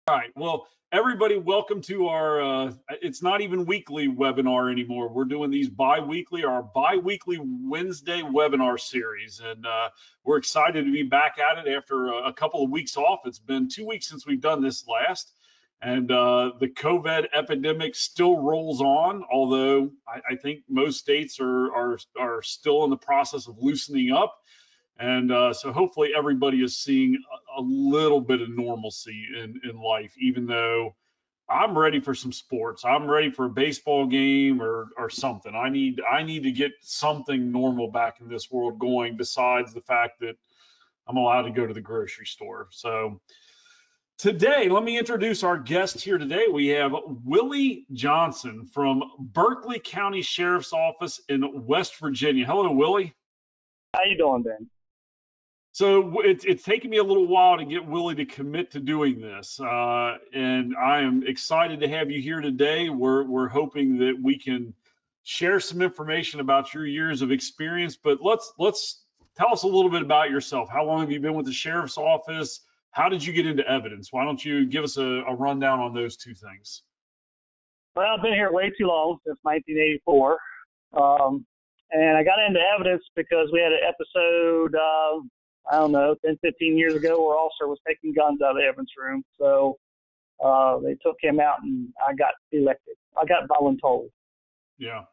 All right. Well, everybody, welcome to our, it's not even weekly webinar anymore. We're doing these our bi-weekly Wednesday webinar series. And we're excited to be back at it after a couple of weeks off. It's been 2 weeks since we've done this last. And the COVID epidemic still rolls on, although I think most states are still in the process of loosening up. And so hopefully everybody is seeing a little bit of normalcy in life, even though I'm ready for some sports. I'm ready for a baseball game or something. I need to get something normal back in this world going besides the fact that I'm allowed to go to the grocery store. So today, let me introduce our guest here today. We have Willie Johnson from Berkeley County Sheriff's Office in West Virginia. Hello, Willie. How you doing, Ben? So it's taken me a little while to get Willie to commit to doing this, and I am excited to have you here today. We're hoping that we can share some information about your years of experience, but let's tell us a little bit about yourself. How long have you been with the sheriff's office? How did you get into evidence? Why don't you give us a rundown on those two things? Well, I've been here way too long, since 1984. And I got into evidence because we had an episode, I don't know, 10, 15 years ago where an officer was taking guns out of the evidence room. So they took him out and I got elected. I got voluntold. Yeah.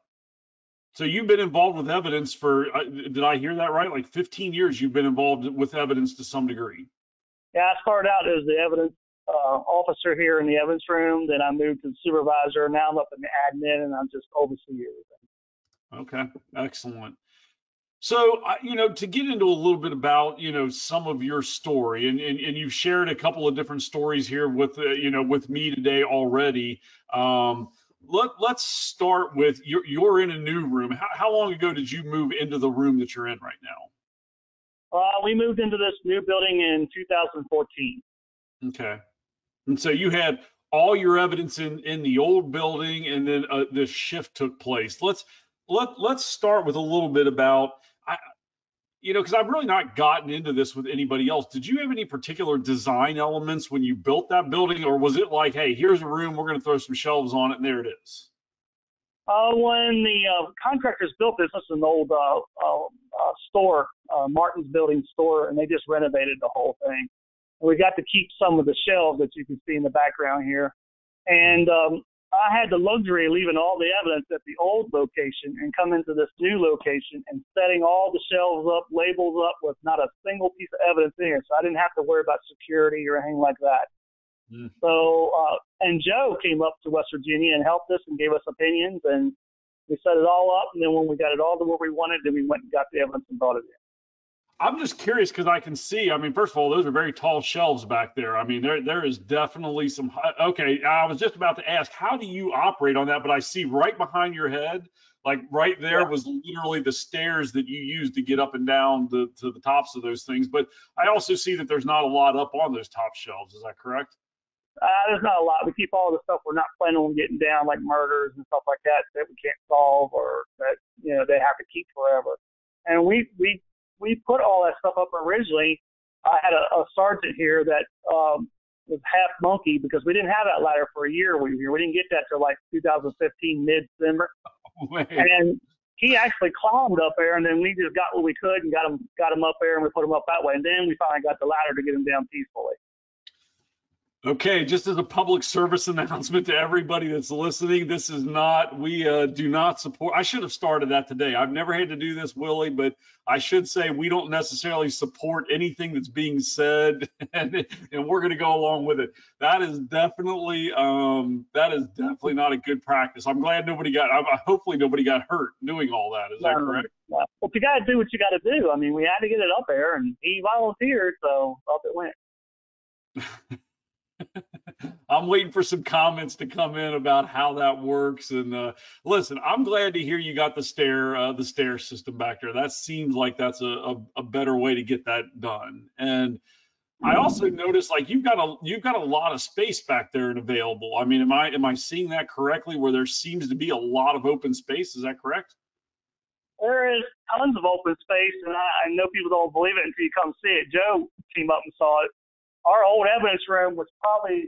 So you've been involved with evidence for, did I hear that right? Like 15 years you've been involved with evidence to some degree. Yeah, I started out as the evidence officer here in the evidence room. Then I moved to the supervisor. Now I'm up in the admin and I'm just oversee everything. Okay, excellent. So, to get into a little bit about, some of your story, and you've shared a couple of different stories here with, with me today already. Let's start with you're in a new room. How long ago did you move into the room that you're in right now? We moved into this new building in 2014. Okay. And so you had all your evidence in the old building, and then this shift took place. Let's start with a little bit about, because I've really not gotten into this with anybody else. Did you have any particular design elements when you built that building, or was it like, hey, here's a room, we're going to throw some shelves on it, and there it is? When the contractors built this is an old store, Martin's Building store, and they just renovated the whole thing. And we got to keep some of the shelves that you can see in the background here. And I had the luxury of leaving all the evidence at the old location and come into this new location and setting all the shelves up, labels up with not a single piece of evidence in here. So I didn't have to worry about security or anything like that. Mm. So, and Joe came up to West Virginia and helped us and gave us opinions, and we set it all up. And then when we got it all to where we wanted, then we went and got the evidence and brought it in. I'm just curious because I can see, first of all, those are very tall shelves back there. There is definitely some, okay, I was just about to ask, how do you operate on that? But I see right behind your head, like right there was literally the stairs that you use to get up and down to the tops of those things. But I also see that there's not a lot up on those top shelves. Is that correct? There's not a lot. We keep all the stuff we're not planning on getting down, like murders and stuff like that we can't solve or that, they have to keep forever. And we put all that stuff up originally. I had a sergeant here that was half monkey because we didn't have that ladder for a year. We didn't get that till like 2015 mid-December. Oh, and he actually climbed up there, and then we just got what we could and got him up there, and we put him up that way. And then we finally got the ladder to get him down peacefully. Okay, just as a public service announcement to everybody that's listening, this is not, we do not support, I should have started that today. I've never had to do this, Willie, but I should say we don't necessarily support anything that's being said, and we're going to go along with it. That is definitely not a good practice. I'm glad hopefully nobody got hurt doing all that. Is that correct? No. Well, you got to do what you got to do. We had to get it up there, and he volunteered, so up it went. I'm waiting for some comments to come in about how that works. And listen, I'm glad to hear you got the stair system back there. That seems like that's a better way to get that done. And I also noticed like you've got a lot of space back there and available. Am I seeing that correctly? Where there seems to be a lot of open space? Is that correct? There is tons of open space, and I know people don't believe it until you come see it. Joe came up and saw it. Our old evidence room was probably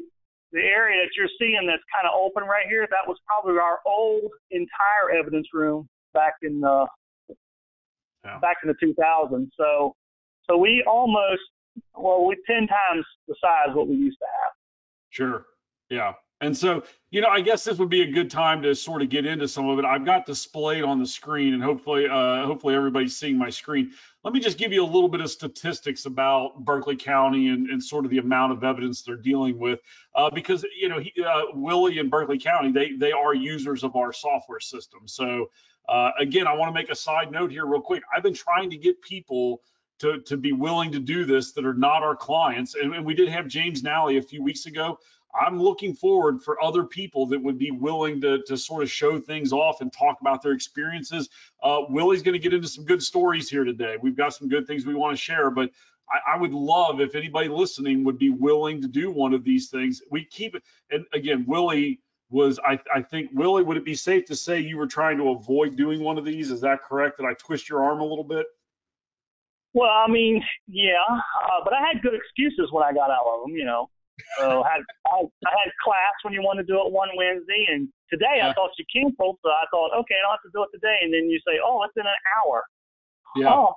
the area that you're seeing that's kind of open right here, that was probably our old entire evidence room back in the 2000s. So we almost, we're 10 times the size what we used to have. Sure. Yeah. And so, I guess this would be a good time to sort of get into some of it. I've got displayed on the screen, and hopefully everybody's seeing my screen. Let me just give you a little bit of statistics about Berkeley County and sort of the amount of evidence they're dealing with, because Willie and Berkeley County, they are users of our software system. So again, I want to make a side note here real quick. I've been trying to get people to be willing to do this that are not our clients, and we did have James Nally a few weeks ago. I'm looking forward for other people that would be willing to sort of show things off and talk about their experiences. Willie's going to get into some good stories here today. We've got some good things we want to share, but I would love if anybody listening would be willing to do one of these things. We keep it, and again, Willie was, I think, Willie, would it be safe to say you were trying to avoid doing one of these? Is that correct? Did I twist your arm a little bit? Well, I mean, yeah, but I had good excuses when I got out of them, So I had class when you want to do it one Wednesday, and today I thought you canceled, so I thought, okay, I don't have to do it today. And then you say, oh, it's in an hour. Yeah. Oh,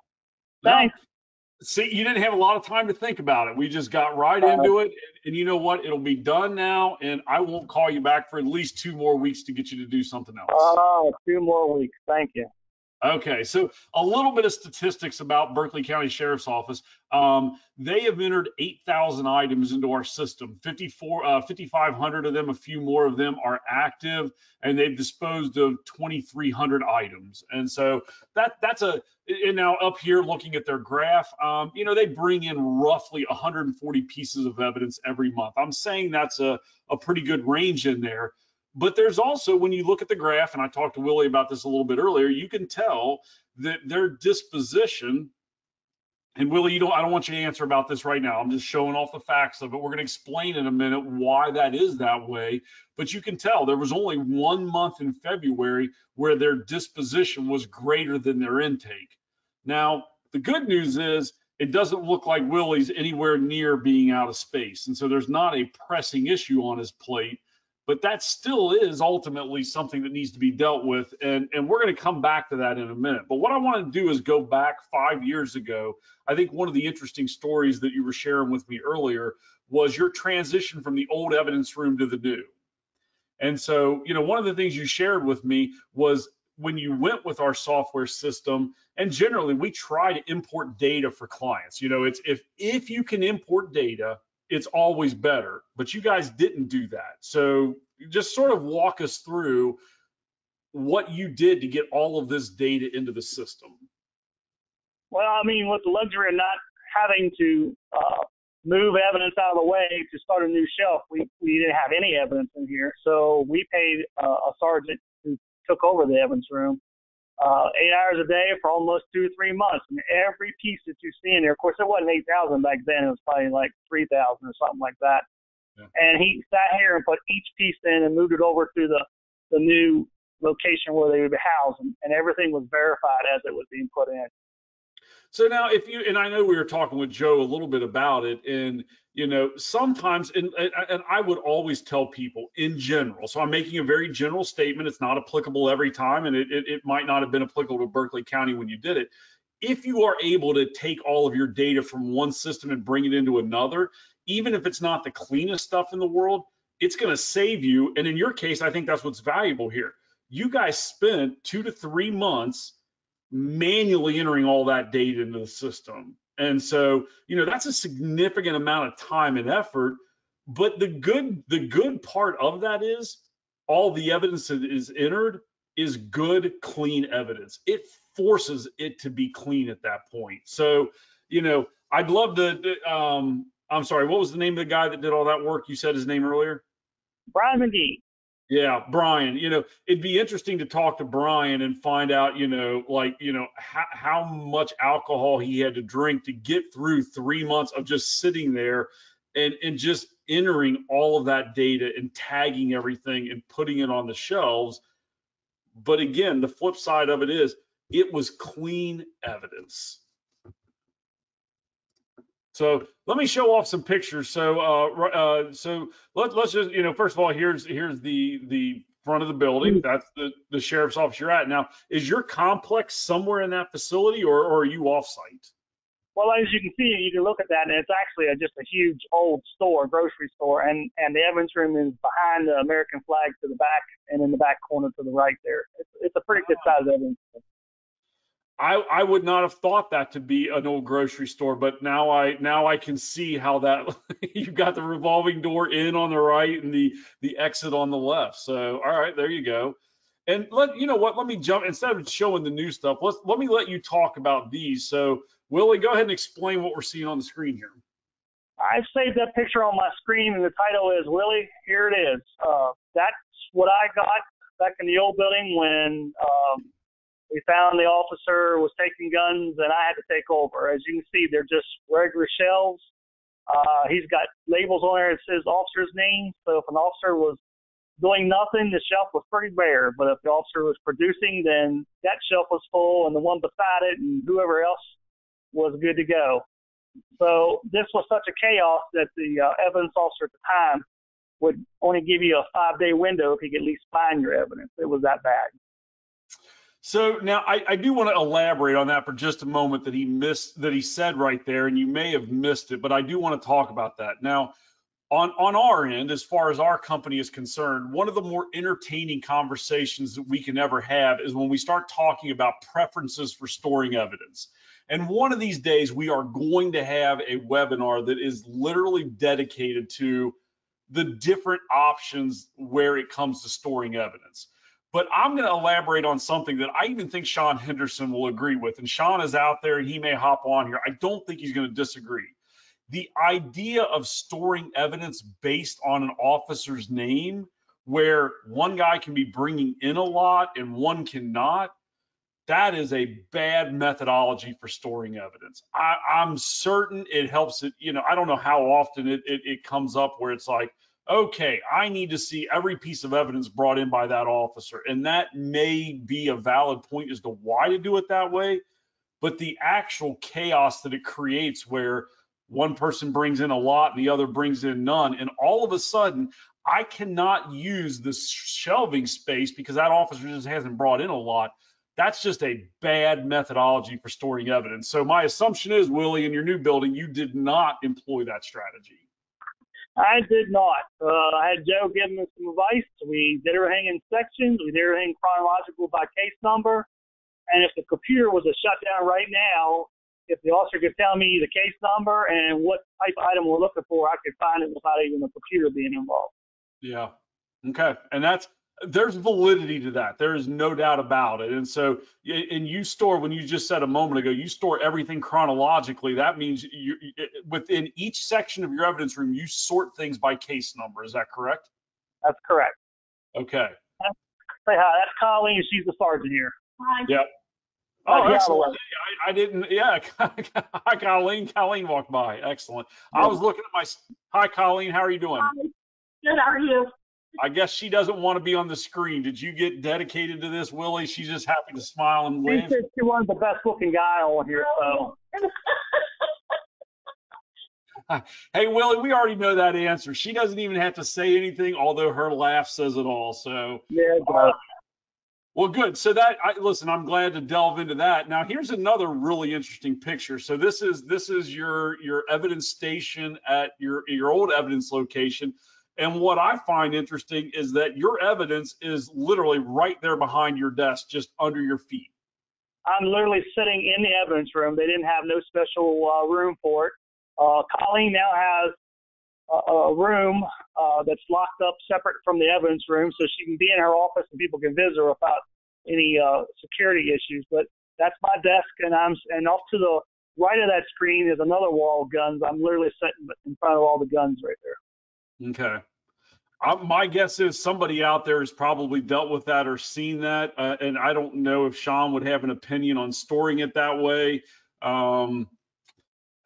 thanks. No. See, you didn't have a lot of time to think about it. We just got right into it, and you know what? It'll be done now, and I won't call you back for at least 2 more weeks to get you to do something else. Oh, 2 more weeks. Thank you. Okay, so a little bit of statistics about Berkeley County Sheriff's Office. They have entered 8,000 items into our system. 5,500 of them, a few more of them are active, and they've disposed of 2,300 items. And so that's and now up here looking at their graph, they bring in roughly 140 pieces of evidence every month. I'm saying that's a pretty good range in there. But there's also, when you look at the graph, and I talked to Willie about this a little bit earlier, you can tell that their disposition, and Willie, I don't want you to answer about this right now. I'm just showing off the facts of it. We're going to explain in a minute why that is that way. But you can tell there was only 1 month in February where their disposition was greater than their intake. Now, the good news is it doesn't look like Willie's anywhere near being out of space. And so there's not a pressing issue on his plate. But that still is ultimately something that needs to be dealt with. And we're going to come back to that in a minute. But what I want to do is go back 5 years ago. I think one of the interesting stories that you were sharing with me earlier was your transition from the old evidence room to the new. And so, one of the things you shared with me was when you went with our software system, and generally we try to import data for clients. It's if you can import data, it's always better, but you guys didn't do that. So just sort of walk us through what you did to get all of this data into the system. Well, I mean, with the luxury of not having to move evidence out of the way to start a new shelf, we didn't have any evidence in here. So we paid a sergeant who took over the evidence room 8 hours a day for almost 2 or 3 months. And every piece that you see in there, of course, it wasn't 8,000 back then. It was probably like 3,000 or something like that. Yeah. And he sat here and put each piece in and moved it over to the new location where they would be housed. And everything was verified as it was being put in. So now and I know we were talking with Joe a little bit about it, and sometimes, and I would always tell people in general, so I'm making a very general statement, it's not applicable every time, and it might not have been applicable to Berkeley County when you did it. If you are able to take all of your data from one system and bring it into another, even if it's not the cleanest stuff in the world, it's going to save you. And in your case, I think that's what's valuable here. You guys spent 2 to 3 months manually entering all that data into the system. And so, that's a significant amount of time and effort. But the good part of that is all the evidence that is entered is good, clean evidence. It forces it to be clean at that point. So, I'd love to, I'm sorry, what was the name of the guy that did all that work? You said his name earlier? Brian McGee. Yeah, Brian, it'd be interesting to talk to Brian and find out, how much alcohol he had to drink to get through 3 months of just sitting there and just entering all of that data and tagging everything and putting it on the shelves. But again, the flip side of it is it was clean evidence. So let me show off some pictures. So let's just, first of all, here's the front of the building. That's the sheriff's office you're at. Now, is your complex somewhere in that facility, or are you off-site? Well, as you can see, you can look at that, and it's actually just a huge old store, grocery store, and the evidence room is behind the American flag to the back, and in the back corner to the right there. It's a pretty good size evidence room. I would not have thought that to be an old grocery store, but now I can see how that you've got the revolving door in on the right and the exit on the left. So all right, there you go. And let me jump instead of showing the new stuff. Let me let you talk about these. So Willie, go ahead and explain what we're seeing on the screen here. I've saved that picture on my screen, and the title is Willie. Here it is. That's what I got back in the old building when we found the officer was taking guns, and I had to take over. As you can see, they're just regular shelves. He's got labels on there that says officer's name. So if an officer was doing nothing, the shelf was pretty bare. But if the officer was producing, then that shelf was full, and the one beside it, and whoever else was good to go. So this was such a chaos that the evidence officer at the time would only give you a 5-day window if he could at least find your evidence. It was that bad. So now I do want to elaborate on that for just a moment that he said right there, and you may have missed it, but I do want to talk about that. Now, on our end, as far as our company is concerned, one of the more entertaining conversations that we can ever have is when we start talking about preferences for storing evidence. And one of these days, we are going to have a webinar that is literally dedicated to the different options where it comes to storing evidence. But I'm going to elaborate on something that I even think Sean Henderson will agree with. And Sean is out there and he may hop on here. I don't think he's going to disagree. The idea of storing evidence based on an officer's name, where one guy can be bringing in a lot and one cannot, that is a bad methodology for storing evidence. I'm certain it helps it. I don't know how often it comes up where it's like, okay, I need to see every piece of evidence brought in by that officer. And that may be a valid point as to why to do it that way. But the actual chaos that it creates where one person brings in a lot and the other brings in none, and all of a sudden, I cannot use the shelving space because that officer just hasn't brought in a lot. That's just a bad methodology for storing evidence. So my assumption is, Willie, in your new building, you did not employ that strategy. I did not. I had Joe give me some advice. We did everything in sections. We did everything chronological by case number. And if the computer was a shutdown right now, if the officer could tell me the case number and what type of item we're looking for, I could find it without even the computer being involved. Yeah. Okay. And there's validity to that. There is no doubt about it. And so, and you store, when you just said a moment ago, you store everything chronologically. That means within each section of your evidence room, you sort things by case number. Is that correct? That's correct. Okay. Say hi. That's Colleen. She's the sergeant here. Hi. Yep. Oh, excellent. I didn't. Yeah. Hi, Colleen. Colleen walked by. Excellent. Yeah. I was looking at hi, Colleen. How are you doing? Hi. Good. How are you? I guess she doesn't want to be on the screen. Did you get dedicated to this, Willie? She's just happy to smile and wave. She was the best looking guy on here. So. Hey, Willie, we already know that answer. She doesn't even have to say anything, although her laugh says it all. So yeah. Well, good. So listen, I'm glad to delve into that. Now, here's another really interesting picture. So this is your evidence station at your old evidence location. And what I find interesting is that your evidence is literally right there behind your desk, just under your feet. I'm literally sitting in the evidence room. They didn't have no special room for it. Colleen now has a room that's locked up separate from the evidence room, so she can be in her office and people can visit her without any security issues. But that's my desk, and off to the right of that screen is another wall of guns. I'm literally sitting in front of all the guns right there. Okay. My guess is somebody out there has probably dealt with that or seen that, and I don't know if Sean would have an opinion on storing it that way.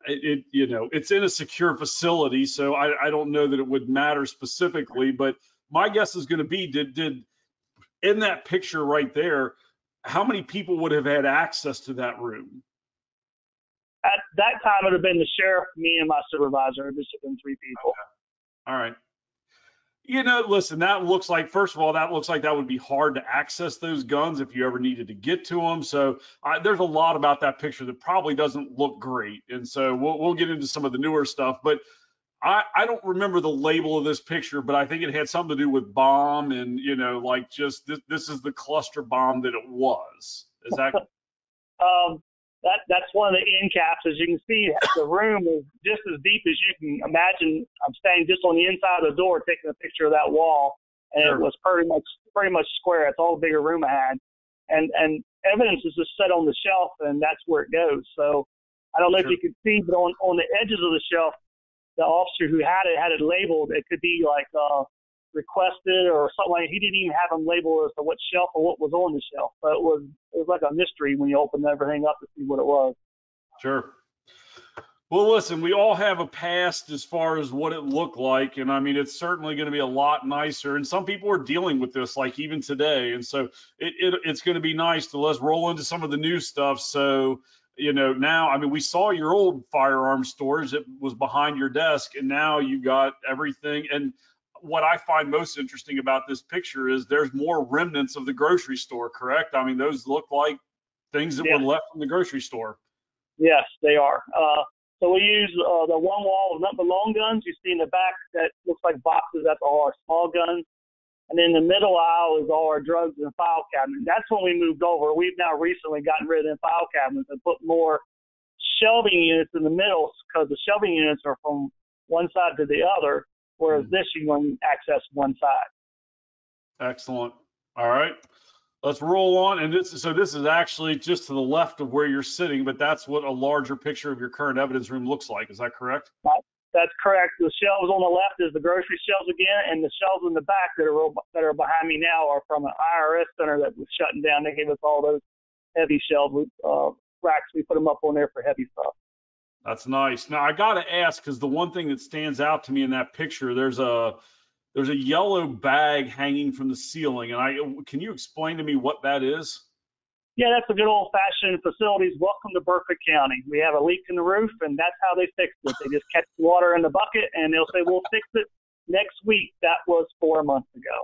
It's in a secure facility, so I don't know that it would matter specifically, but my guess is going to be, did in that picture right there, how many people would have had access to that room? At that time, it would have been the sheriff, me, and my supervisor. It would have been 3 people. Okay. All right. Listen, that looks like, first of all, that looks like that would be hard to access those guns if you ever needed to get to them. So there's a lot about that picture that probably doesn't look great. And so we'll get into some of the newer stuff. But I don't remember the label of this picture, but I think it had something to do with bomb and, like just this is the cluster bomb that it was. Is that? That's one of the end caps. As you can see, the room is just as deep as you can imagine. I'm standing just on the inside of the door taking a picture of that wall, and It was pretty much square. It's all the bigger room I had. And evidence is just set on the shelf, and that's where it goes. So I don't know if you could see, but on the edges of the shelf, the officer who had it labeled. It could be like requested or something like that. He didn't even have them labeled as to what shelf or what was on the shelf. So it was like a mystery when you opened everything up to see what it was. Sure. Well, listen, we all have a past as far as what it looked like. And I mean, it's certainly going to be a lot nicer. And some people are dealing with this, like even today. And so it's going to be nice to let's roll into some of the new stuff. So, now, I mean, we saw your old firearm storage. It was behind your desk. And now you got everything. And what I find most interesting about this picture is there's more remnants of the grocery store, correct? I mean, those look like things that were left from the grocery store. Yes, they are. So we use the one wall of nothing but long guns. You see in the back that looks like boxes. That's all our small guns. And then the middle aisle is all our drugs and file cabinets. That's when we moved over. We've now recently gotten rid of the file cabinets and put more shelving units in the middle because the shelving units are from one side to the other, whereas this you can access one side. Excellent. All right. Let's roll on. And this is actually just to the left of where you're sitting, but that's what a larger picture of your current evidence room looks like. Is that correct? That's correct. The shelves on the left is the grocery shelves again, and the shelves in the back that are behind me now are from an IRS center that was shutting down. They gave us all those heavy shelves, racks. We put them up on there for heavy stuff. That's nice. Now I got to ask, because the one thing that stands out to me in that picture, there's a yellow bag hanging from the ceiling, and can you explain to me what that is? Yeah, that's a good old-fashioned facilities. Welcome to Berkeley County. We have a leak in the roof, and that's how they fixed it. They just catch the water in the bucket, and they'll say, we'll fix it next week. That was 4 months ago.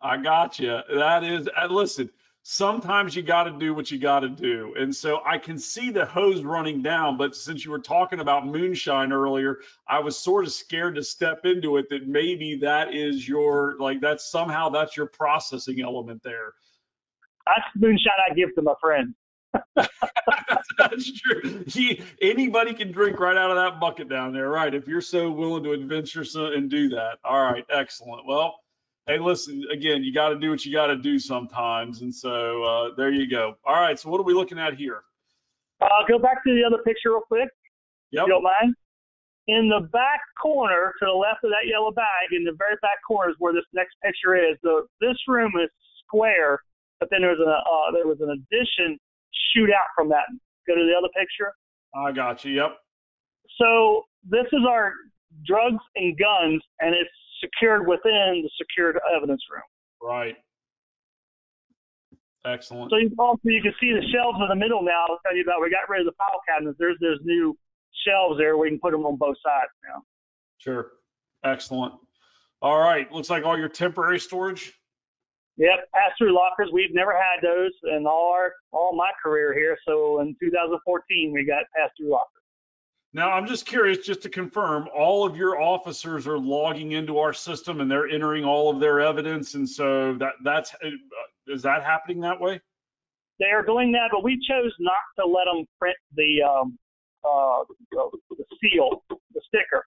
I got you. That is, listen, sometimes you got to do what you got to do. And so I can see the hose running down, but since you were talking about moonshine earlier, I was sort of scared to step into it, that maybe that is that's your processing element there. That's moonshine I give to my friends. That's true. Anybody can drink right out of that bucket down there, right? If you're so willing to adventure and do that. All right, excellent. Well, hey, listen, again, you got to do what you got to do sometimes. And so there you go. All right, so what are we looking at here? Go back to the other picture real quick, if you don't mind. In the back corner, to the left of that yellow bag, in the very back corner is where this next picture is. This room is square, but then there was an addition shoot out from that. Go to the other picture. I got you. Yep. So this is our drugs and guns, and it's secured within the secured evidence room. Right. Excellent. So you can see the shelves in the middle now. I'll tell you about. We got rid of the file cabinets. There's new shelves there. We can put them on both sides now. Sure. Excellent. All right. Looks like all your temporary storage. Yep, pass-through lockers. We've never had those in all my career here. So in 2014, we got pass-through lockers. Now, I'm just curious, just to confirm, all of your officers are logging into our system and they're entering all of their evidence, and so is that happening that way? They are doing that, but we chose not to let them print the seal, the sticker.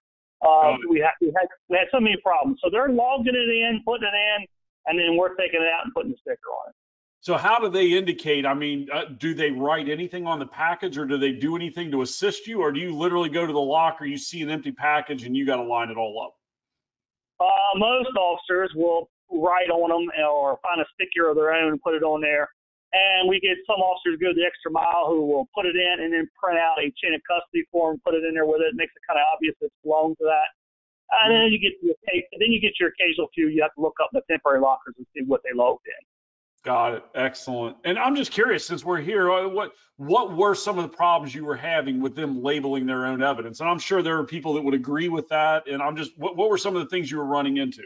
We had so many problems. So they're logging it in, putting it in, and then we're taking it out and putting the sticker on it. So how do they indicate? I mean, do they write anything on the package, or do they do anything to assist you, or do you literally go to the locker, you see an empty package, and you got to line it all up? Most officers will write on them or find a sticker of their own and put it on there. And we get some officers go the extra mile who will put it in and then print out a chain of custody form, put it in there with it. It makes it kind of obvious it belongs to that. And then you get your occasional few. You have to look up the temporary lockers and see what they logged in. Got it. Excellent. And I'm just curious, since we're here, what were some of the problems you were having with them labeling their own evidence? And I'm sure there are people that would agree with that. And I'm just, what were some of the things you were running into?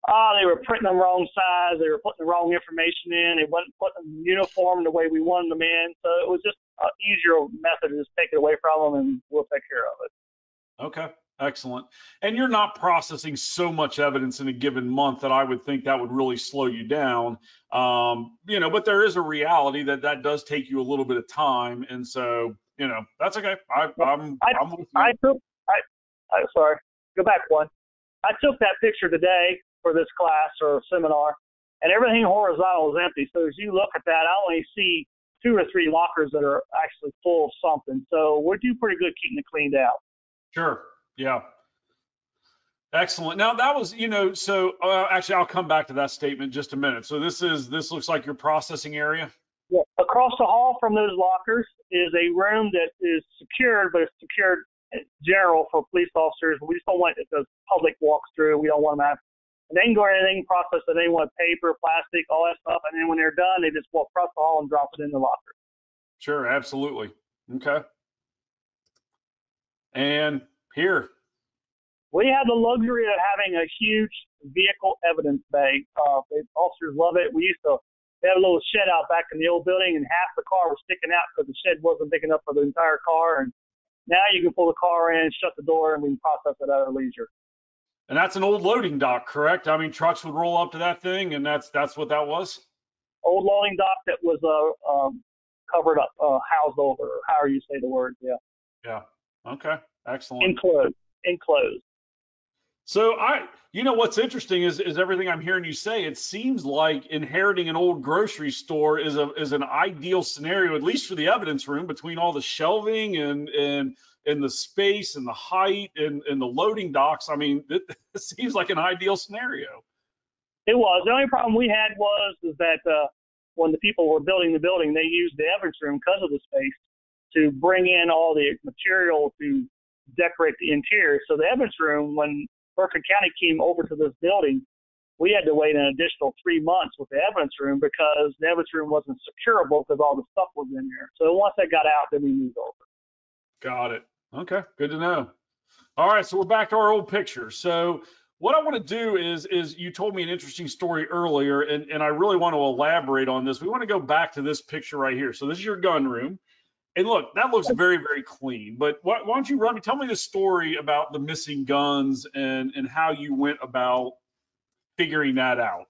They were printing them wrong size. They were putting the wrong information in. They wasn't putting them uniform the way we wanted them in. So it was just an easier method to just take it away from them, and we'll take care of it. Okay. Excellent. And you're not processing so much evidence in a given month that I would think that would really slow you down. But there is a reality that that does take you a little bit of time. And so, that's okay. I'm with you. Sorry, go back one. I took that picture today for this class or seminar, and everything horizontal is empty. So as you look at that, I only see 2 or 3 lockers that are actually full of something. So we're doing pretty good keeping it cleaned out. Sure. Yeah. Excellent. Now that was, actually, I'll come back to that statement in just a minute. So this looks like your processing area. Yeah. Across the hall from those lockers is a room that is secured, but it's secured in general for police officers. We just don't want it the public walks through. We don't want them to have, and they can go in and they can process it. They want paper, plastic, all that stuff. And then when they're done, they just walk across the hall and drop it in the locker. Sure. Absolutely. Okay. And here. We have the luxury of having a huge vehicle evidence bay. The officers love it. We had a little shed out back in the old building, and half the car was sticking out because the shed wasn't big enough for the entire car. And now you can pull the car in, shut the door, and we can process it at our leisure. And that's an old loading dock, correct? I mean, trucks would roll up to that thing, and that's what that was? Old loading dock that was covered up, housed over, or however you say the word, yeah. Yeah. Okay. Excellent. Enclosed. So what's interesting is everything I'm hearing you say. It seems like inheriting an old grocery store is an ideal scenario, at least for the evidence room, between all the shelving and the space and the height and the loading docks. I mean, it seems like an ideal scenario. It was. The only problem we had is that when the people were building the building, they used the evidence room because of the space to bring in all the material to decorate the interior. So the evidence room, when Berkeley County came over to this building, we had to wait an additional 3 months with the evidence room because the evidence room wasn't securable because all the stuff was in there. So once that got out, then we moved over. Got it. Okay, good to know. All right, so we're back to our old picture. So what I want to do is you told me an interesting story earlier, and I really want to elaborate on this. We want to go back to this picture right here. So this is your gun room. And look, that looks very, very clean. But why don't you tell me the story about the missing guns and how you went about figuring that out.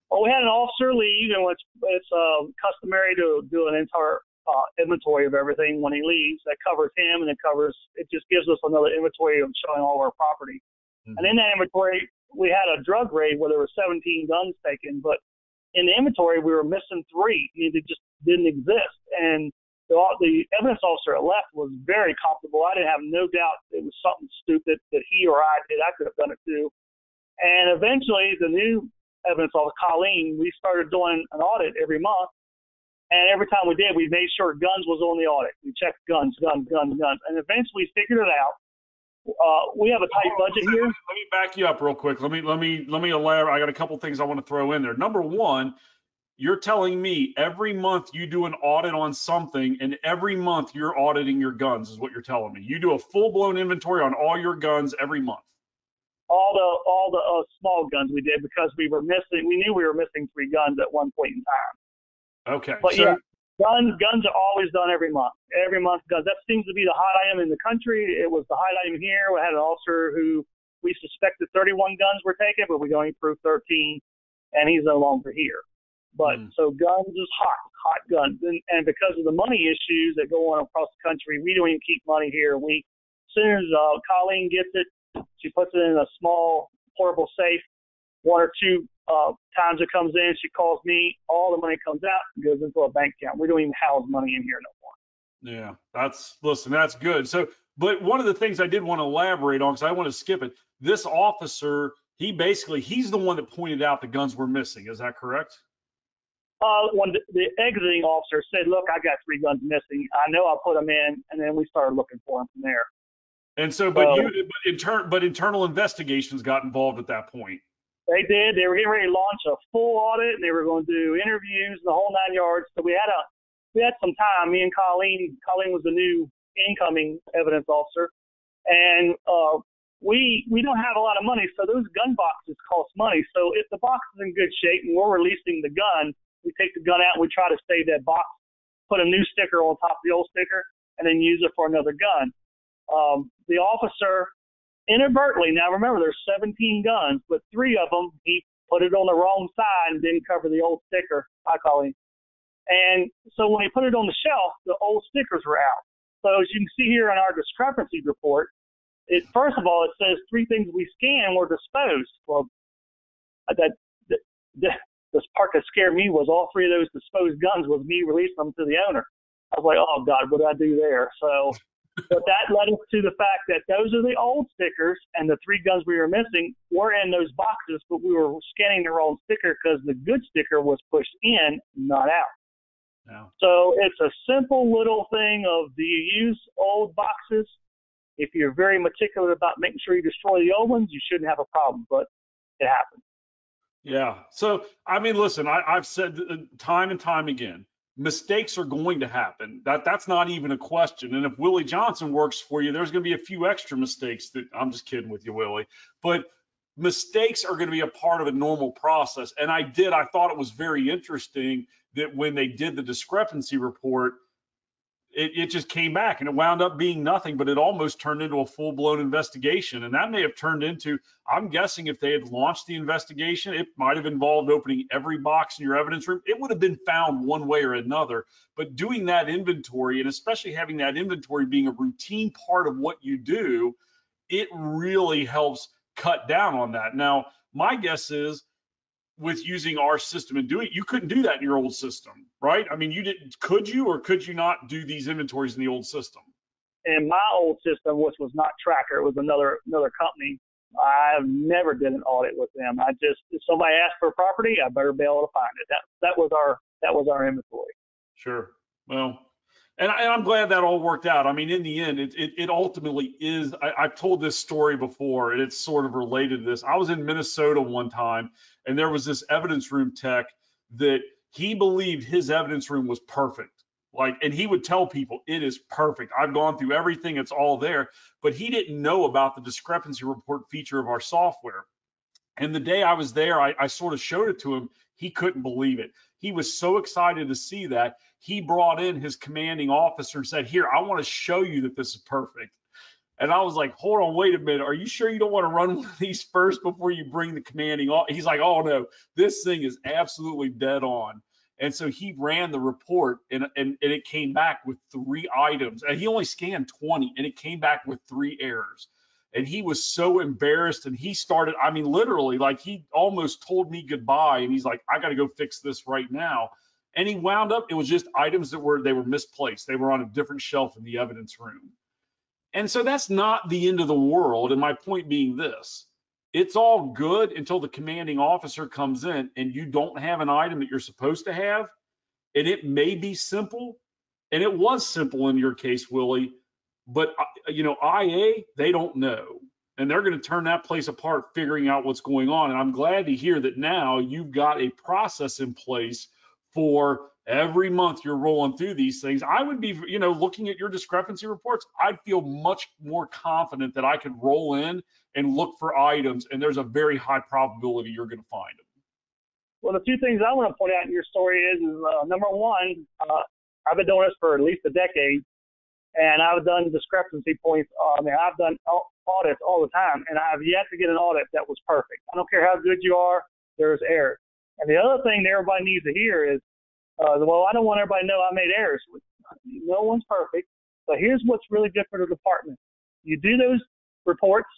Well, we had an officer leave, and it's customary to do an entire inventory of everything when he leaves. That covers him, and it just gives us another inventory of showing all of our property. Mm-hmm. And in that inventory, we had a drug raid where there were 17 guns taken, but in the inventory, we were missing 3. They just didn't exist. And the evidence officer that left was very comfortable. I didn't have no doubt it was something stupid that he or I did. I could have done it too. And eventually, the new evidence officer, Colleen, we started doing an audit every month. And every time we did, we made sure guns was on the audit. We checked guns. And eventually figured it out. We have a tight budget here. Let me back you up real quick. Let me elaborate. I got a couple things I want to throw in there. Number one, you're telling me every month you do an audit on something, and every month you're auditing your guns, is what you're telling me. You do a full-blown inventory on all your guns every month. All the small guns we did because we knew we were missing 3 guns at one point in time. Okay. But yeah, guns are always done every month. Every month, guns. That seems to be the hot item in the country. It was the hot item here. We had an officer who we suspected 31 guns were taken, but we only proved 13, and he's no longer here. But so guns is hot guns. And because of the money issues that go on across the country, we don't even keep money here. As soon as Colleen gets it, she puts it in a small portable safe. 1 or 2 times it comes in, she calls me. All the money comes out and goes into a bank account. We don't even house money in here no more. Yeah, that's good. So, but one of the things I did want to elaborate on, because I want to skip it, this officer, he's the one that pointed out the guns were missing. Is that correct? When the exiting officer said, "Look, I got 3 guns missing. I know I'll put them in," and then we started looking for them from there. And so, but internal investigations got involved at that point. They did. They were getting ready to launch a full audit, and they were going to do interviews, the whole 9 yards. So we had some time. Me and Colleen was the new incoming evidence officer, and we don't have a lot of money, so those gun boxes cost money. So if the box is in good shape and we're releasing the gun, we take the gun out and we try to save that box, put a new sticker on top of the old sticker, and then use it for another gun. The officer inadvertently, now remember there's 17 guns, but 3 of them, he put it on the wrong side and didn't cover the old sticker, I call him. And so when he put it on the shelf, the old stickers were out. So as you can see here in our discrepancy report, first of all, it says 3 things we scanned were disposed. Well, this part that scared me was all 3 of those disposed guns was me releasing them to the owner. I was like, oh God, what did I do there? So, but that led us to the fact that those are the old stickers, and the 3 guns we were missing were in those boxes, but we were scanning the wrong sticker because the good sticker was pushed in, not out. Yeah. So it's a simple little thing of, do you use old boxes? If you're very meticulous about making sure you destroy the old ones, you shouldn't have a problem, but it happens. Yeah. So, I mean, listen, I've said time and time again, mistakes are going to happen. That's not even a question. And if Willie Johnson works for you, there's going to be a few extra mistakes I'm just kidding with you, Willie, but mistakes are going to be a part of a normal process. And I thought it was very interesting that when they did the discrepancy report, it just came back and it wound up being nothing, but it almost turned into a full-blown investigation. And that may have turned into, I'm guessing if they had launched the investigation, it might have involved opening every box in your evidence room. It would have been found one way or another. But doing that inventory, and especially having that inventory being a routine part of what you do, it really helps cut down on that. Now, my guess is, with using our system and doing it, you couldn't do that in your old system, right? I mean, could you or could you not do these inventories in the old system? In my old system, which was not Tracker, it was another company, I never did an audit with them. If somebody asked for a property, I better be able to find it. That was our inventory. Sure. Well, and I'm glad that all worked out. I mean, in the end, it ultimately is. I've told this story before, and it's sort of related to this. I was in Minnesota one time, and there was this evidence room tech that he believed his evidence room was perfect. And he would tell people, it is perfect. I've gone through everything. It's all there. But he didn't know about the discrepancy report feature of our software. And the day I was there, I sort of showed it to him. He couldn't believe it. He was so excited to see that. He brought in his commanding officer and said, here, I want to show you that this is perfect. And I was like, hold on, wait a minute. Are you sure you don't want to run one of these first before you bring the commanding officer? He's like, oh, no, this thing is absolutely dead on. And so he ran the report, and it came back with 3 items. And he only scanned 20, and it came back with 3 errors. And he was so embarrassed, and he started, I mean, literally, like, he almost told me goodbye, and he's like, I got to go fix this right now. And he wound up, it was just items that were misplaced. They were on a different shelf in the evidence room. And so that's not the end of the world. And my point being this, it's all good until the commanding officer comes in and you don't have an item that you're supposed to have. And it may be simple, and it was simple in your case, Willie, but IA, they don't know. And they're going to turn that place apart, figuring out what's going on. And I'm glad to hear that now you've got a process in place for every month you're rolling through these things. I would be, looking at your discrepancy reports, I'd feel much more confident that I could roll in and look for items, and there's a very high probability you're going to find them. Well, the 2 things I want to point out in your story is number one, I've been doing this for at least a decade, and I've done discrepancy points. I've done audits all the time, and I've yet to get an audit that was perfect. I don't care how good you are, there's errors. And the other thing that everybody needs to hear is, well, I don't want everybody to know I made errors. No one's perfect. But here's what's really good for the department. You do those reports,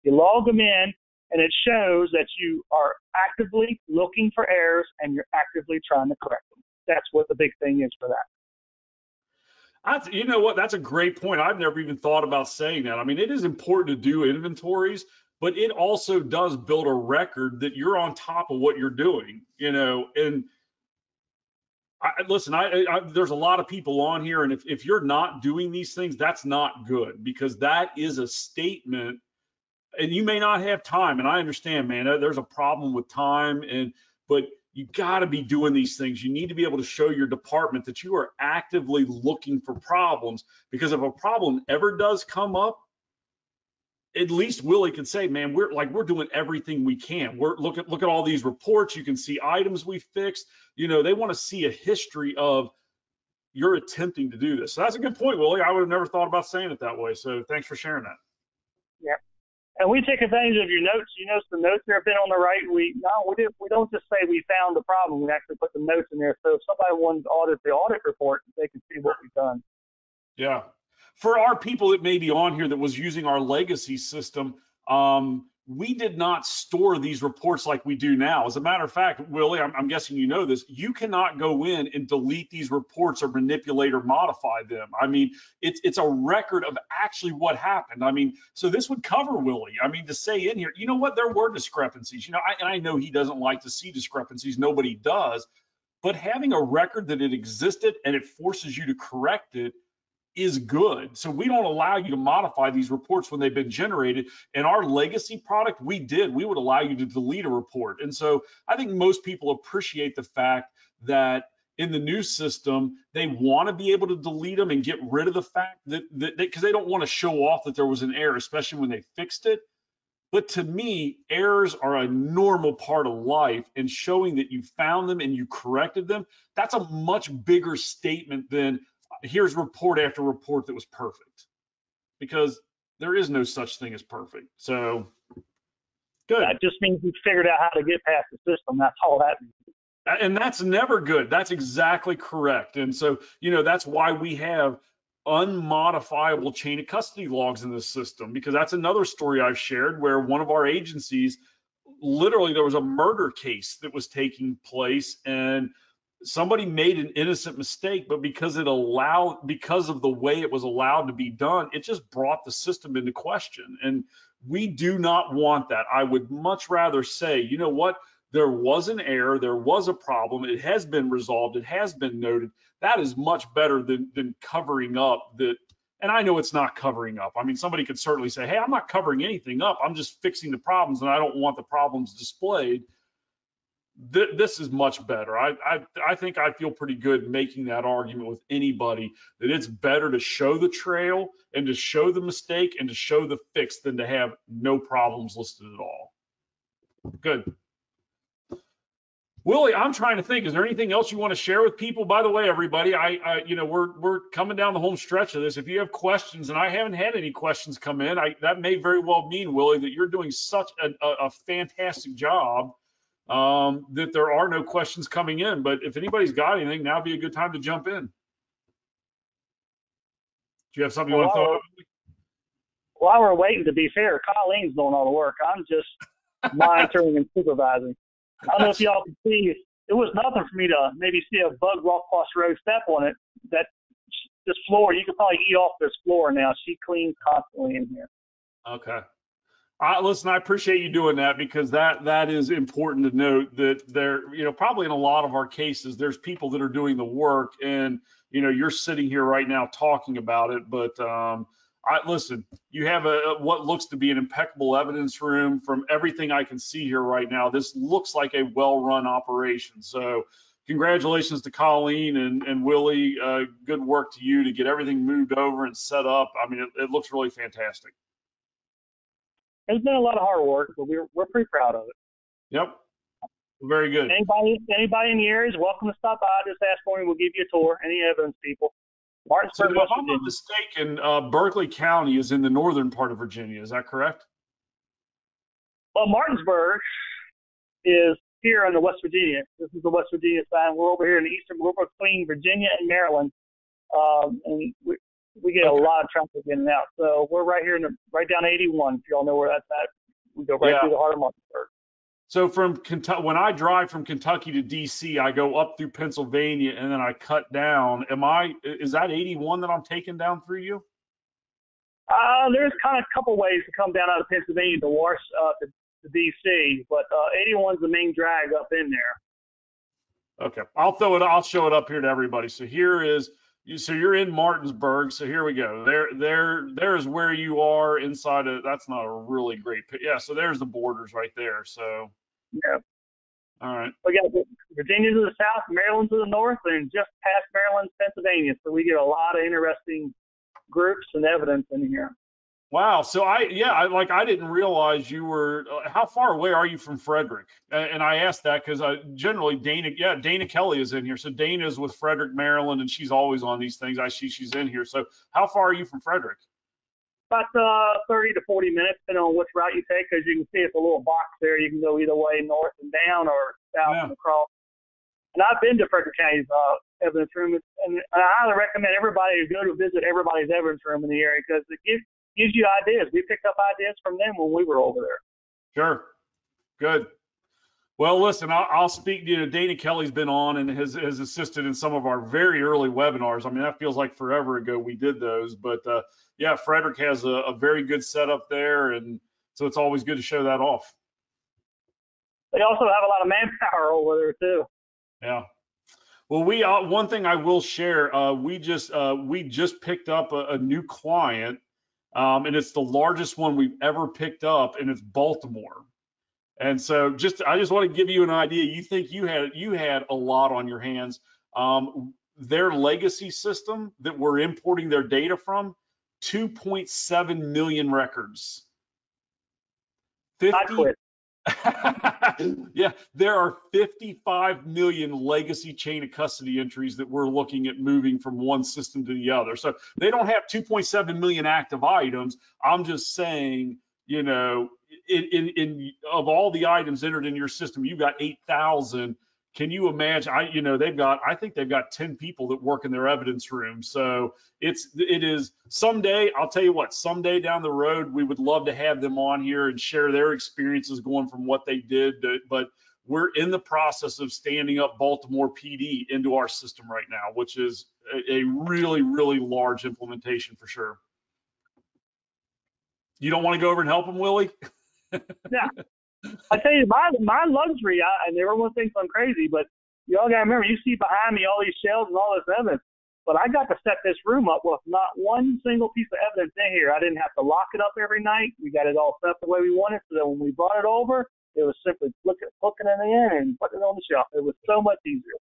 you log them in, and it shows that you are actively looking for errors and you're actively trying to correct them. That's what the big thing is for that. You know what? That's a great point. I've never even thought about saying that. I mean, it is important to do inventories, but it also does build a record that you're on top of what you're doing, and listen, there's a lot of people on here, and if you're not doing these things, that's not good, because that is a statement and you may not have time, and I understand, man, there's a problem with time, but you got to be doing these things. You need to be able to show your department that you are actively looking for problems, because if a problem ever does come up, at least Willie can say, man, we're doing everything we can. Look at all these reports. You can see items we fixed. They want to see a history of you're attempting to do this. So that's a good point, Willie. I would have never thought about saying it that way. So thanks for sharing that. Yeah. And we take advantage of your notes. You notice the notes there have been on the right. We don't just say we found the problem. We actually put the notes in there. So if somebody wants to audit the audit report, they can see what we've done. Yeah. For our people that may be on here that was using our legacy system, we did not store these reports like we do now. As a matter of fact, Willie, I'm guessing you know this, you cannot go in and delete these reports or manipulate or modify them. I mean, it's a record of actually what happened. I mean, so this would cover Willie. I mean, to say in here, you know what, there were discrepancies. I know he doesn't like to see discrepancies. Nobody does. But having a record that it existed and it forces you to correct it is good. So we don't allow you to modify these reports when they've been generated. In our legacy product, we would allow you to delete a report. And so I think most people appreciate the fact that in the new system, they want to be able to delete them and get rid of the fact that because they don't want to show off that there was an error, especially when they fixed it. But to me, errors are a normal part of life, and showing that you found them and you corrected them, that's a much bigger statement than here's report after report that was perfect, because there is no such thing as perfect. So good. That just means we figured out how to get past the system. That's all that means. And that's never good. That's exactly correct. And so, that's why we have unmodifiable chain of custody logs in this system, because that's another story I've shared where one of our agencies, literally there was a murder case that was taking place, and somebody made an innocent mistake, but because of the way it was allowed to be done, it just brought the system into question. And we do not want that. I would much rather say, you know what, there was an error, there was a problem, it has been resolved, it has been noted. That is much better than covering up that. And I know it's not covering up. I mean, somebody could certainly say, hey, I'm not covering anything up, I'm just fixing the problems, and I don't want the problems displayed. This is much better. I think I feel pretty good making that argument with anybody, that it's better to show the trail and to show the mistake and to show the fix than to have no problems listed at all. Good. Willie, I'm trying to think, is there anything else you want to share with people? By the way, everybody, we're coming down the home stretch of this. If you have questions, and I haven't had any questions come in, that may very well mean, Willie, that you're doing such a fantastic job that there are no questions coming in. But if anybody's got anything, now would be a good time to jump in. Do you have something you want to throw out? While we're waiting, to be fair, Colleen's doing all the work. I'm just monitoring and supervising. I don't know if y'all can see, it was nothing for me to maybe see a bug walk across the road, step on it. This floor, you could probably eat off this floor now. She cleans constantly in here. Okay. Listen, I appreciate you doing that, because that is important to note that there, probably in a lot of our cases, there's people that are doing the work, and, you're sitting here right now talking about it. But listen, you have what looks to be an impeccable evidence room. From everything I can see here right now, this looks like a well-run operation. So congratulations to Colleen and Willie. Good work to you to get everything moved over and set up. I mean, it looks really fantastic. It's been a lot of hard work, but we're pretty proud of it. Yep. Very good. Anybody in the area is welcome to stop by. Just ask for me. We'll give you a tour. Any evidence, people. So if I'm not mistaken, Berkeley County is in the northern part of Virginia. Is that correct? Well, Martinsburg is here in the West Virginia. This is the West Virginia side. We're over here in the eastern. We're between Virginia and Maryland, and we get a lot of traffic in and out. So we're right here right down 81. If y'all know where that's at, we go right through the heart of Martinsburg. So from Kentucky, when I drive from Kentucky to DC, I go up through Pennsylvania and then I cut down. Is that 81 that I'm taking down through you? There's kind of a couple ways to come down out of Pennsylvania to DC, but 81's the main drag up in there. Okay, I'll show it up here to everybody. So here is So you're in Martinsburg. So here we go. There's where you are inside of. That's not a really great. Yeah. So there's the borders right there. So Yeah. all right. We got Virginia to the south, Maryland to the north, and just past Maryland, Pennsylvania. So we get a lot of interesting groups and evidence in here. Wow. So I didn't realize you were. How far away are you from Frederick? And I asked that because generally Dana Kelly is in here. So Dana's with Frederick, Maryland, and she's always on these things. I see she's in here. So how far are you from Frederick? About 30 to 40 minutes, depending on which route you take, because you can see it's a little box there. You can go either way, north and down or south and across. And I've been to Frederick County's evidence room, and I highly recommend everybody to go to visit everybody's evidence room in the area because it gives you ideas. We picked up ideas from them when we were over there. Sure. Good. Well, listen, I'll speak. Dana Kelly's been on and has assisted in some of our very early webinars. I mean, that feels like forever ago we did those. But yeah, Frederick has a very good setup there, and so it's always good to show that off. They also have a lot of manpower over there too. Yeah. Well, one thing I will share, we just picked up a new client, and it's the largest one we've ever picked up, and it's Baltimore. And so I just want to give you an idea. You think you had a lot on your hands. Their legacy system that we're importing their data from, 2.7 million records. 50. Yeah, there are 55 million legacy chain of custody entries that we're looking at moving from one system to the other. So they don't have 2.7 million active items. I'm just saying, in of all the items entered in your system, you got 8,000. Can you imagine? I think they've got 10 people that work in their evidence room. So it is someday, I'll tell you what, someday down the road, we would love to have them on here and share their experiences going from what they did. But we're in the process of standing up Baltimore PD into our system right now, which is a really, really large implementation for sure. You don't want to go over and help them, Willie? Yeah. I tell you, my luxury, and everyone thinks I'm crazy, but you all got to remember, you see behind me all these shelves and all this evidence, but I got to set this room up with not one single piece of evidence in here. I didn't have to lock it up every night. We got it all set up the way we wanted, so that when we brought it over, it was simply hooking it in and putting it on the shelf. It was so much easier.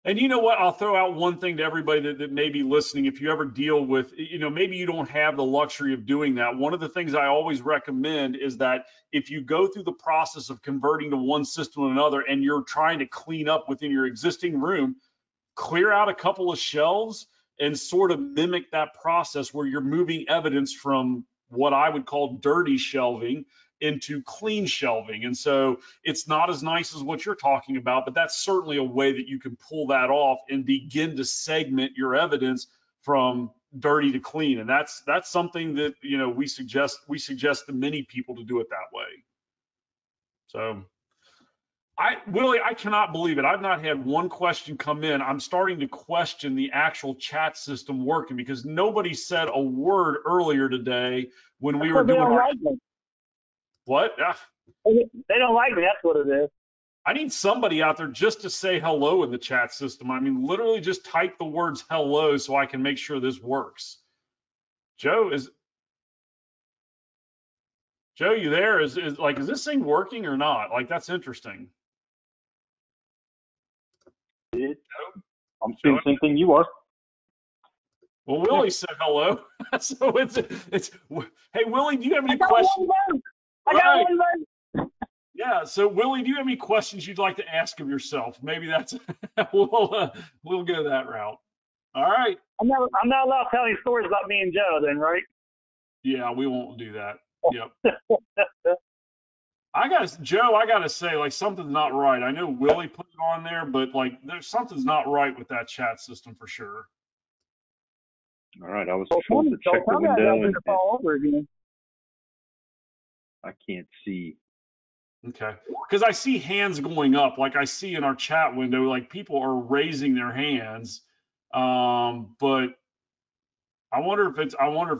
And you know what? I'll throw out one thing to everybody that may be listening. If you ever deal with, maybe you don't have the luxury of doing that. One of the things I always recommend is that if you go through the process of converting to one system to another and you're trying to clean up within your existing room, clear out a couple of shelves and sort of mimic that process where you're moving evidence from what I would call dirty shelving into clean shelving. And so it's not as nice as what you're talking about, but that's certainly a way that you can pull that off and begin to segment your evidence from dirty to clean. And that's something that, we suggest to many people to do it that way. So Willie, I cannot believe it. I've not had one question come in. I'm starting to question the actual chat system working because nobody said a word earlier today when we were doing our. What? They don't like me. That's what it is. I need somebody out there just to say hello in the chat system. I mean, literally just type the words hello so I can make sure this works. Joe, you there? Is this thing working or not? Like, that's interesting. I'm seeing the same thing you are. Well, Willie said hello. So it's hey, Willie, do you have any questions? I got one vote. Yeah. So Willie, do you have any questions you'd like to ask of yourself? Maybe that's we'll go that route. All right. I'm not allowed to tell any stories about me and Joe then, right? Yeah, we won't do that. Yep. I gotta say, like, something's not right. I know Willie put it on there, but like something's not right with that chat system for sure. All right, I was told to check the window and all over again. I can't see. Okay, because I see hands going up, like I see in our chat window, like people are raising their hands, but I wonder if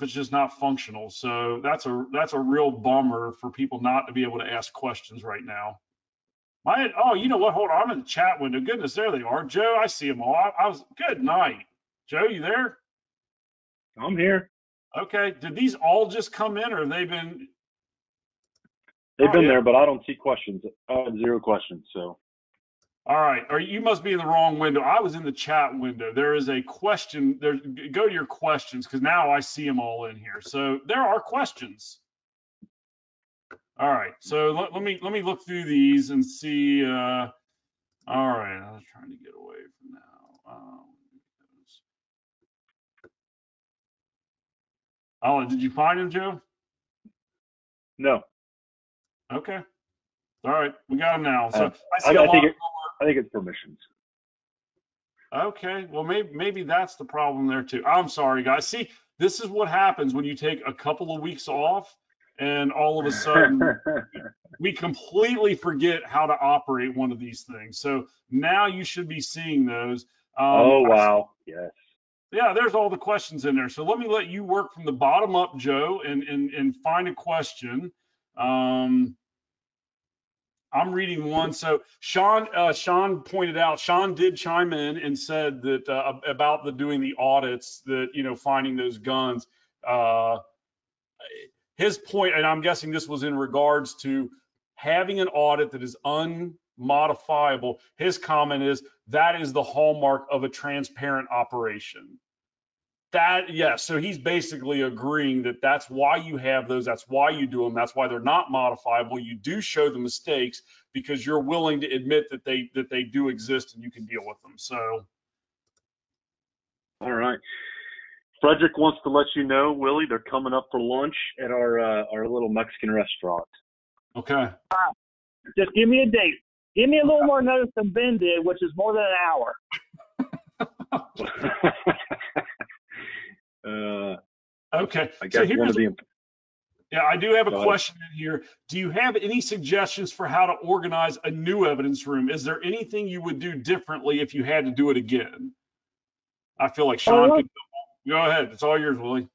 it's just not functional. So that's a real bummer for people not to be able to ask questions right now. Oh, you know what? Hold on, I'm in the chat window. Goodness, there they are. Joe, I see them all. Good night. Joe, you there? I'm here. Okay. Did these all just come in, or they've been? They've been yeah. there, but I don't see questions. I have 0 questions. So. All right. Or you must be in the wrong window. I was in the chat window. There is a question. There. Go to your questions, because now I see them all in here. So there are questions. All right. So let me look through these and see. All right. I was trying to get away from now. Oh, did you find him, Joe? No. Okay. All right. We got him now. So I I see a lot. I think it's permissions. Okay, well maybe that's the problem there too. I'm sorry, guys. See, this is what happens when you take a couple of weeks off, and all of a sudden we completely forget how to operate one of these things. So now you should be seeing those. Oh, wow. Yes. Yeah, there's all the questions in there. So let me let you work from the bottom up, Joe, and find a question. I'm reading one. So Sean pointed out, Sean did chime in and said that about doing the audits, that, finding those guns. His point, and I'm guessing this was in regards to having an audit that is unmodifiable. His comment is that is the hallmark of a transparent operation. So he's basically agreeing that that's why you have those, that's why you do them, that's why they're not modifiable. You do show the mistakes because you're willing to admit that they do exist and you can deal with them. So, all right. Frederick wants to let you know, Willie, they're coming up for lunch at our little Mexican restaurant. Okay. Just give me a date. Give me a little more notice than Ben did, which is more than an hour. Okay. I guess yeah, I do have a question in here. Do you have any suggestions for how to organize a new evidence room? Is there anything you would do differently if you had to do it again? I feel like Sean could go ahead. It's all yours, Willie.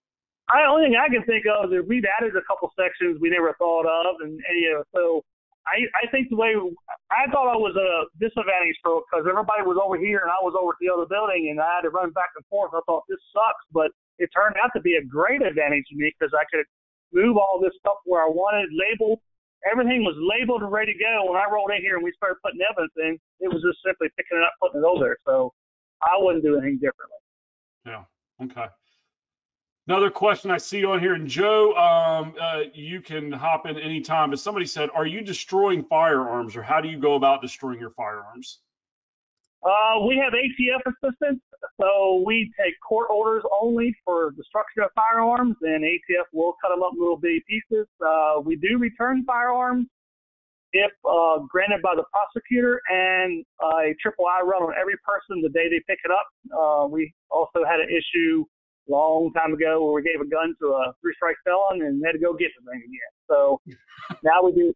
The only thing I can think of is we've added a couple sections we never thought of, and so I think the way I thought I was a disadvantage because everybody was over here and I was over at the other building, and I had to run back and forth. I thought this sucks, but it turned out to be a great advantage to me because I could move all this stuff where I wanted, labeled. Everything was labeled and ready to go. When I rolled in here and we started putting evidence in, it was just simply picking it up, putting it over there. So I wouldn't do anything differently. Yeah. Okay. Another question I see on here, and Joe, you can hop in anytime, but somebody said, are you destroying firearms, or how do you go about destroying your firearms? We have ATF assistance, so we take court orders only for destruction of firearms, and ATF will cut them up in little bitty pieces. We do return firearms if granted by the prosecutor, and a triple I run on every person the day they pick it up. We also had an issue a long time ago where we gave a gun to a 3-strike felon and had to go get the thing again. So now we do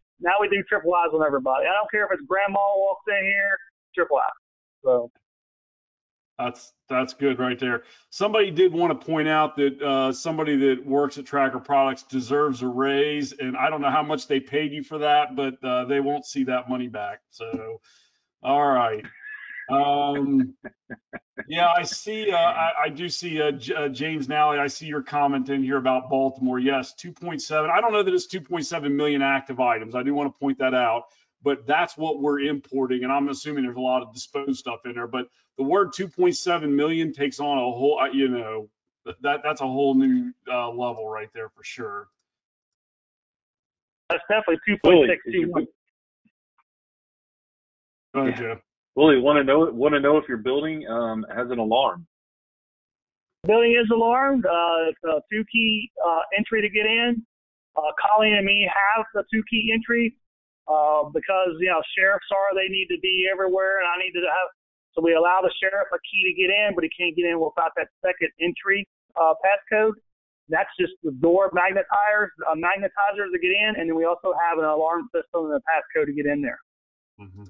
triple I's on everybody. I don't care if it's grandma walks in here, triple I. So that's good right there. Somebody did want to point out that somebody that works at Tracker Products deserves a raise, and I don't know how much they paid you for that, but they won't see that money back. So, all right. Yeah, I see. I do see James Nally. I see your comment in here about Baltimore. Yes, 2.7. I don't know that it's 2.7 million active items. I do want to point that out, but that's what we're importing, and I'm assuming there's a lot of disposed stuff in there. But the word 2.7 million takes on a whole, that's a whole new level right there for sure. That's definitely 2.621. Go ahead, Joe. Willie, want to know if your building has an alarm? Building is alarmed. It's a 2-key entry to get in. Colleen and me have the 2-key entry because sheriffs they need to be everywhere, and I need to have. So we allow the sheriff a key to get in, but he can't get in without that second entry passcode. That's just the door magnetizers to get in, and then we also have an alarm system and a passcode to get in there. Mm-hmm.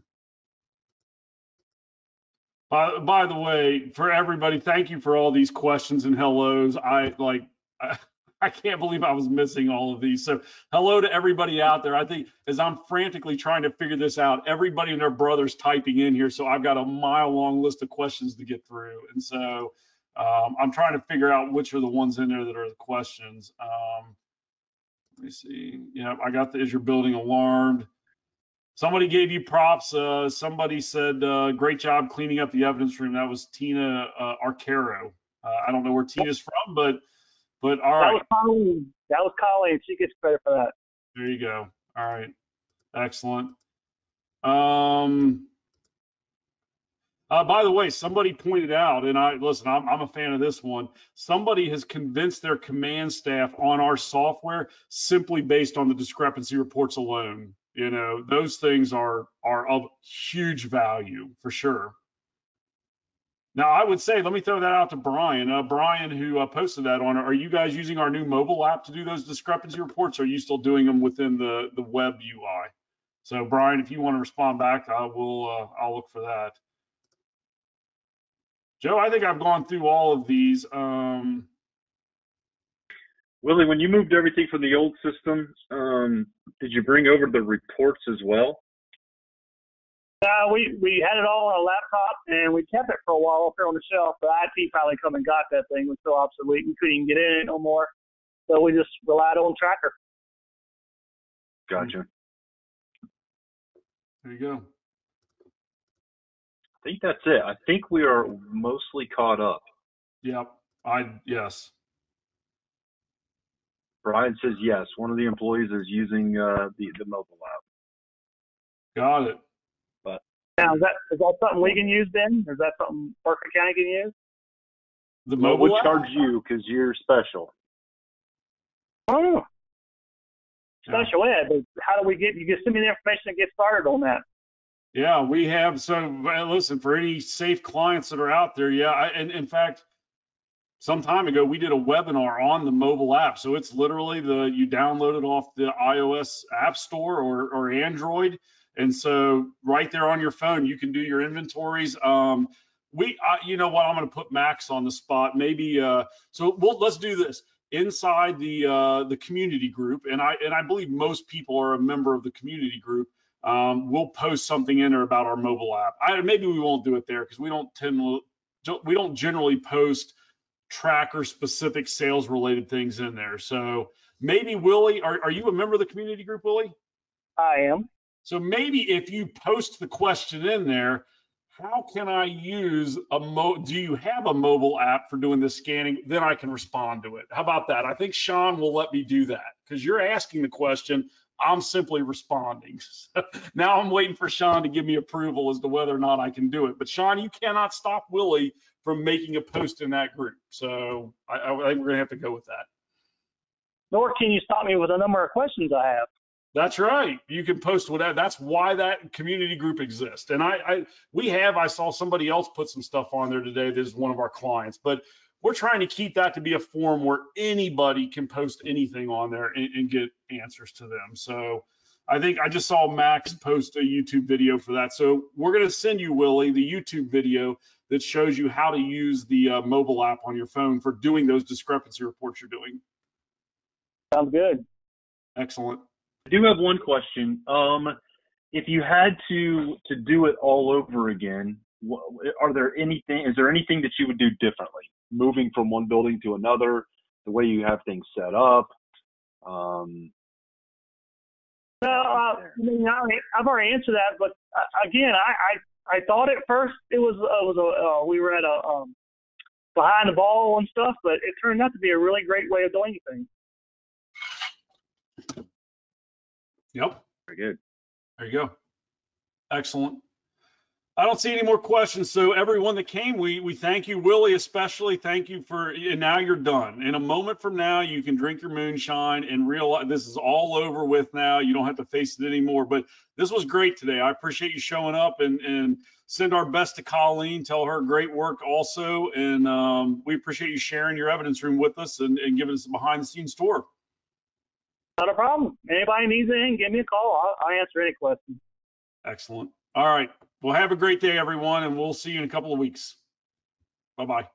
By the way, for everybody, thank you for all these questions and hellos. I can't believe I was missing all of these. So hello to everybody out there. I think as I'm frantically trying to figure this out, everybody and their brother's typing in here. So I've got a mile-long list of questions to get through. And so I'm trying to figure out which are the ones in there that are the questions. Let me see. Yeah, I got the is your building alarmed? Somebody gave you props. Somebody said, great job cleaning up the evidence room. That was Tina Arcaro. I don't know where Tina's from, but all right. That was Colleen. That was Colleen. She gets credit for that. There you go. All right. Excellent. By the way, somebody pointed out, and listen, I'm a fan of this one. Somebody has convinced their command staff on our software simply based on the discrepancy reports alone. You know, those things are of huge value for sure. Now, I would say, let me throw that out to Brian. Brian, who posted that on, are you guys using our new mobile app to do those discrepancy reports? Or are you still doing them within the web UI? So, Brian, if you want to respond back, I'll look for that. Joe, I think I've gone through all of these. Willie, when you moved everything from the old system, did you bring over the reports as well? We had it all on a laptop, and we kept it for a while up there on the shelf. The IT finally come and got that thing. It was so obsolete. We couldn't even get in it no more. So we just relied on Tracker. Gotcha. There you go. I think that's it. I think we are mostly caught up. Yep. Yes. Brian says yes. One of the employees is using the mobile app. Got it. But now, is that something we can use then? Is that something Berkeley County can use? The mobile we'll app? charge you because you're special. Oh. Special ed. But how do we get? You just send me the information and get started on that. Yeah, we have. So listen, for any safe clients that are out there, yeah. And in fact, some time ago, we did a webinar on the mobile app. So it's literally you download it off the iOS App Store or Android. And so right there on your phone, you can do your inventories. You know what? I'm going to put Max on the spot. Maybe. Let's do this inside the community group. And I believe most people are a member of the community group. We'll post something in there about our mobile app. Maybe we won't do it there because we don't generally post tracker specific sales related things in there. So maybe Willie, are you a member of the community group, Willie? I am. So maybe if you post the question in there, how can I use do you have a mobile app for doing this scanning? Then I can respond to it. How about that? I think Sean will let me do that because you're asking the question. I'm simply responding. Now I'm waiting for Sean to give me approval as to whether or not I can do it. But Sean, you cannot stop Willie from making a post in that group. So I think we're going to have to go with that. Nor can you stop me with a number of questions I have. That's right. You can post whatever. That's why that community group exists. And I saw somebody else put some stuff on there today. This is one of our clients, but we're trying to keep that to be a forum where anybody can post anything on there and get answers to them. So I think I just saw Max post a YouTube video for that. So we're going to send you, Willie, the YouTube video that shows you how to use the mobile app on your phone for doing those discrepancy reports you're doing. Sounds good. Excellent. I do have one question. If you had to do it all over again, is there anything that you would do differently? Moving from one building to another, the way you have things set up? I've already answered that, but again, I thought at first we were at a behind the ball and stuff, but it turned out to be a really great way of doing things. Yep. Very good. There you go. Excellent. I don't see any more questions. So everyone that came, we thank you. Willie, especially, thank you and now you're done. In a moment from now, you can drink your moonshine and realize this is all over with now. You don't have to face it anymore. But this was great today. I appreciate you showing up and send our best to Colleen. Tell her great work also. And we appreciate you sharing your evidence room with us and giving us a behind the scenes tour. Not a problem. Anybody needs anything, give me a call. I'll answer any questions. Excellent. All right. Well, have a great day, everyone, and we'll see you in a couple of weeks. Bye-bye.